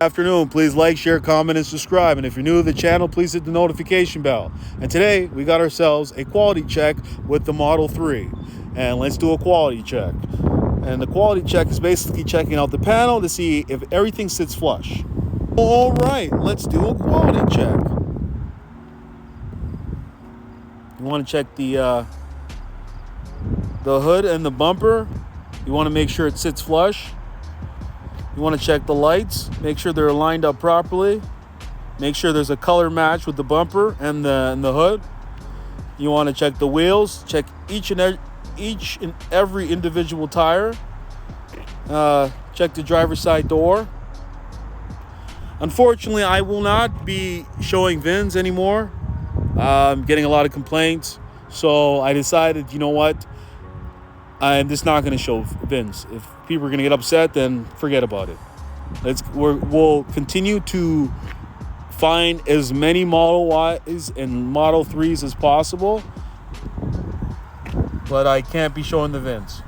Afternoon, please like, share, comment, and subscribe. And if you're new to the channel, please hit the notification bell. And today we got ourselves a quality check with the Model 3. And let's do a quality check. And the quality check is basically checking out the panel to see if everything sits flush. All right, let's do a quality check. You want to check the hood and the bumper. You want to make sure it sits flush. You want to check the lights, make sure they're lined up properly. Make sure there's a color match with the bumper and the hood. You want to check the wheels, check each and every individual tire. Check the driver's side door. Unfortunately, I will not be showing VINs anymore. I'm getting a lot of complaints, so I decided, you know what? I'm just not going to show VINs. If people are going to get upset, then forget about it. We'll continue to find as many Model Ys and Model 3s as possible, but I can't be showing the VINs.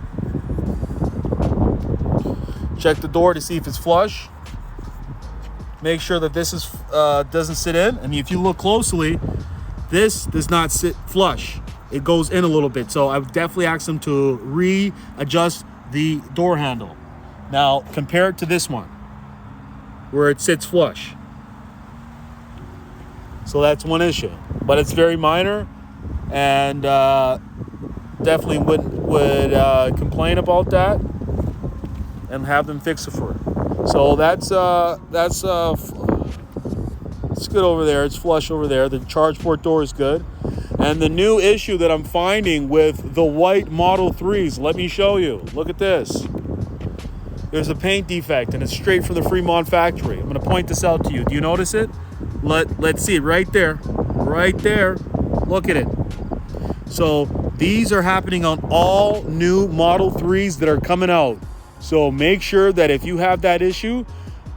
Check the door to see if it's flush. Make sure that this doesn't sit in. And if you look closely, this does not sit flush. It goes in a little bit. So I would definitely ask them to readjust the door handle. Now, compare it to this one, where it sits flush. So that's one issue. But it's very minor, and definitely would complain about that and have them fix it for it. So that's it's good over there. It's flush over there. The charge port door is good. And the new issue that I'm finding with the white Model 3s, let me show you. Look at this. There's a paint defect, and it's straight from the Fremont factory. I'm going to point this out to you. Do you notice it? Let's see it right there. Right there. Look at it. So these are happening on all new Model 3s that are coming out. So make sure that if you have that issue,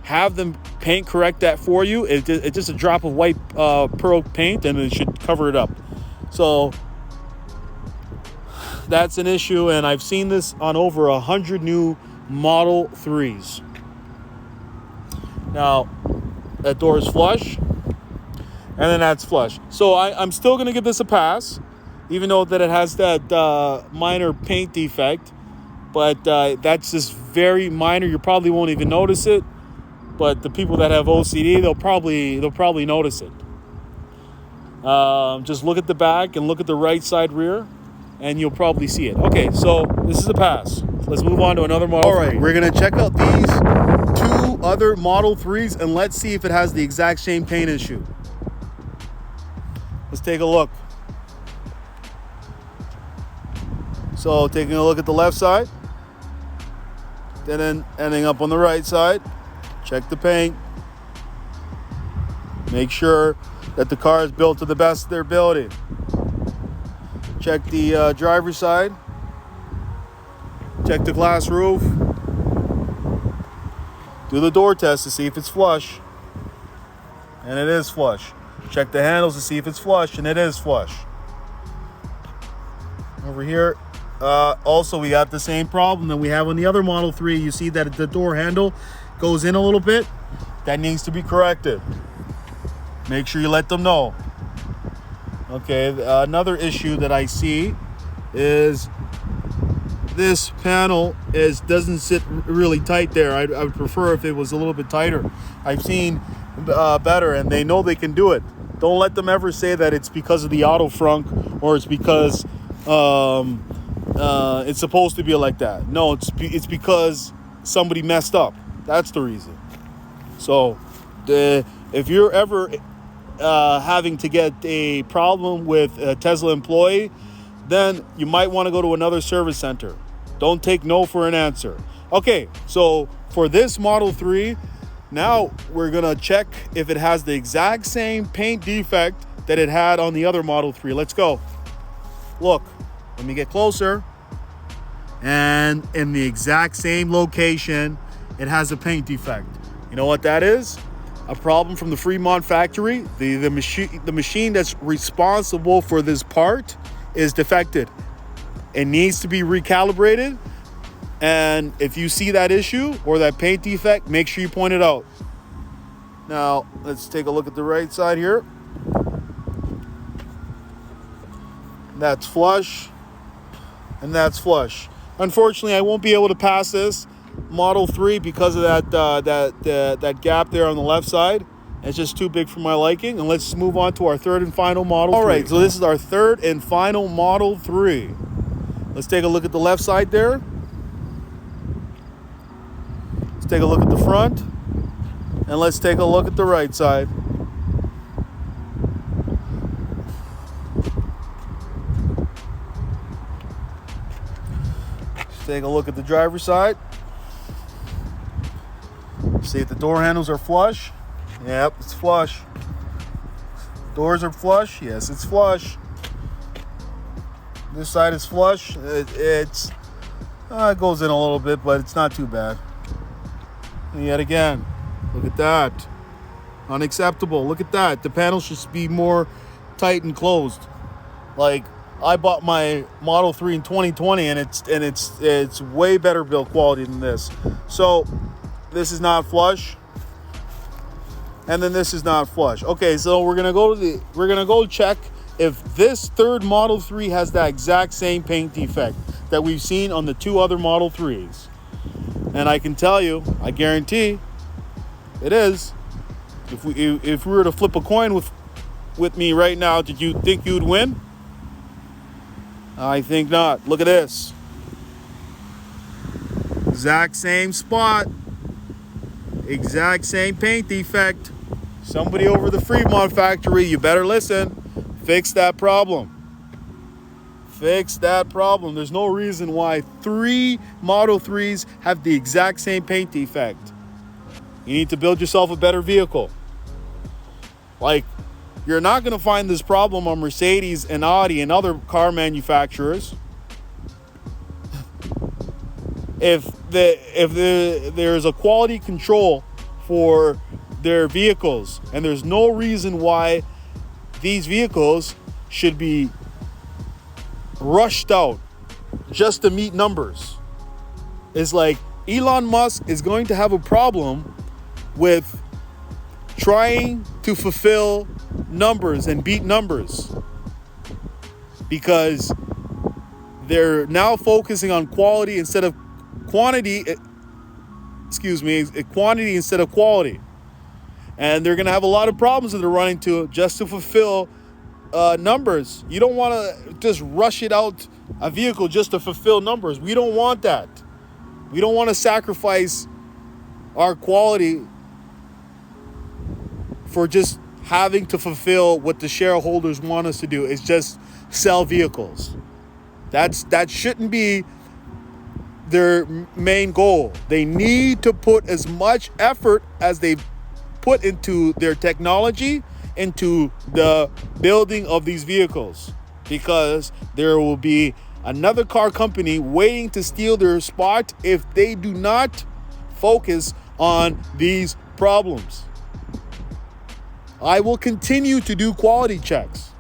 have them paint correct that for you. It's just a drop of white pearl paint, and it should cover it up. So that's an issue, and I've seen this on over 100 new Model 3s. Now, that door is flush, and then that's flush. So I'm still going to give this a pass, even though that it has that minor paint defect. But that's just very minor. You probably won't even notice it. But the people that have OCD, they'll probably notice it. Just look at the back and look at the right side rear, and you'll probably see it. Okay, so this is a pass. Let's move on to another Model 3. All right, we're going to check out these two other Model 3s, and let's see if it has the exact same paint issue. Let's take a look. So taking a look at the left side, then ending up on the right side. Check the paint. Make sure that the car is built to the best of their ability. Check the driver's side. Check the glass roof. Do the door test to see if it's flush. And it is flush. Check the handles to see if it's flush, and it is flush. Over here, also we got the same problem that we have on the other Model 3. You see that the door handle goes in a little bit. That needs to be corrected. Make sure you let them know. Okay, another issue that I see is this panel doesn't sit really tight there. I would prefer if it was a little bit tighter. I've seen better, and they know they can do it. Don't let them ever say that it's because of the auto frunk or it's because it's supposed to be like that. No, it's because somebody messed up. That's the reason. So if you're ever having to get a problem with a Tesla employee, then you might want to go to another service center. Don't take no for an answer. Okay, so for this Model 3, now we're going to check if it has the exact same paint defect that it had on the other Model 3. Let's go. Look, let me get closer. And in the exact same location, it has a paint defect. You know what that is? A problem from the Fremont factory. The machine that's responsible for this part is defected. It needs to be recalibrated. And if you see that issue or that paint defect, make sure you point it out. Now, let's take a look at the right side here. That's flush, and that's flush. Unfortunately, I won't be able to pass this Model 3 because of that gap there on the left side. It's just too big for my liking. And let's move on to our third and final Model 3. All right, so this is our third and final Model 3. Let's take a look at the left side there. Let's take a look at the front. And let's take a look at the right side. Take a look at the driver's side. See if the door handles are flush. Yep, it's flush. Doors are flush. Yes, it's flush. This side is flush. It goes in a little bit, but it's not too bad. And yet again, look at that. Unacceptable. Look at that. The panel should be more tight and closed. Like, I bought my Model 3 in 2020, and it's way better build quality than this. So this is not flush, and then this is not flush. Okay, so we're gonna go check if this third Model 3 has that exact same paint defect that we've seen on the two other Model 3s. And I can tell you, I guarantee, it is. If we were to flip a coin with me right now, did you think you'd win? I think not. Look at this. Exact same spot. Exact same paint defect. Somebody over the Fremont factory, you better listen. Fix that problem. Fix that problem. There's no reason why 3 Model 3s have the exact same paint defect. You need to build yourself a better vehicle. Like, you're not going to find this problem on Mercedes and Audi and other car manufacturers. If there's a quality control for their vehicles, and there's no reason why these vehicles should be rushed out just to meet numbers. It's like Elon Musk is going to have a problem with trying to fulfill numbers and beat numbers, because they're now focusing on quality instead of quantity. Quantity instead of quality. And they're going to have a lot of problems that they're running to just to fulfill numbers. You don't want to just rush it out a vehicle just to fulfill numbers. We don't want that. We don't want to sacrifice our quality for just having to fulfill what the shareholders want us to do. Is just sell vehicles. That shouldn't be their main goal. They need to put as much effort as they've put into their technology, into the building of these vehicles, because there will be another car company waiting to steal their spot if they do not focus on these problems. I will continue to do quality checks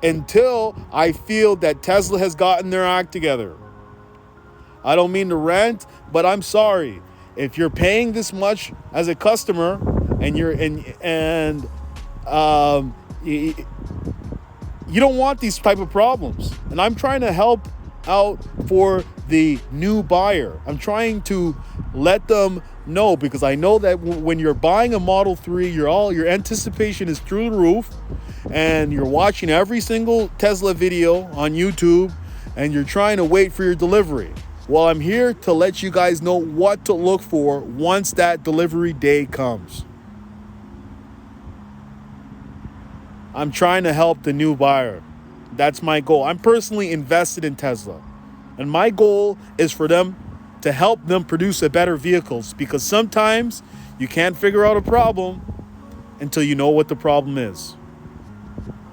until I feel that Tesla has gotten their act together. I don't mean to rant, but I'm sorry. If you're paying this much as a customer and you don't want these type of problems. And I'm trying to help out for the new buyer. I'm trying to let them know, because I know that when you're buying a Model 3, your anticipation is through the roof, and you're watching every single Tesla video on YouTube, and you're trying to wait for your delivery. Well, I'm here to let you guys know what to look for once that delivery day comes. I'm trying to help the new buyer. That's my goal. I'm personally invested in Tesla. And my goal is for them to help them produce a better vehicles, because sometimes you can't figure out a problem until you know what the problem is.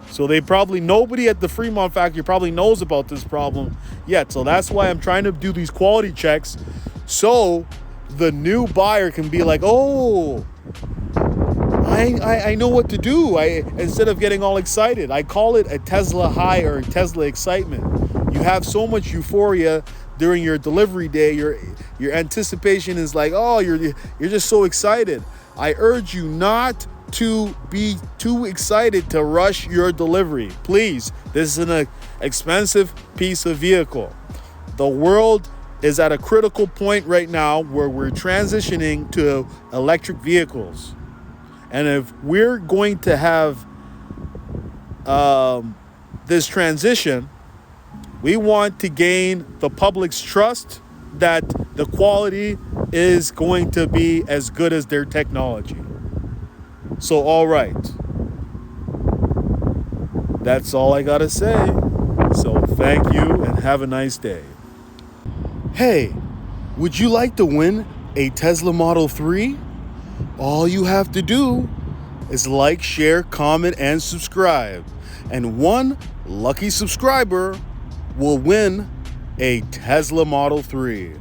So nobody at the Fremont factory probably knows about this problem yet. So that's why I'm trying to do these quality checks, so the new buyer can be like, oh, I know what to do. Instead of getting all excited, I call it a Tesla high or Tesla excitement. You have so much euphoria during your delivery day. Your anticipation is like, oh, you're just so excited. I urge you not to be too excited to rush your delivery. Please, this is an expensive piece of vehicle. The world is at a critical point right now where we're transitioning to electric vehicles. And if we're going to have this transition, we want to gain the public's trust that the quality is going to be as good as their technology. So, all right. That's all I gotta say. So, thank you and have a nice day. Hey, would you like to win a Tesla Model 3? All you have to do is like, share, comment, and subscribe. And one lucky subscriber will win a Tesla Model 3.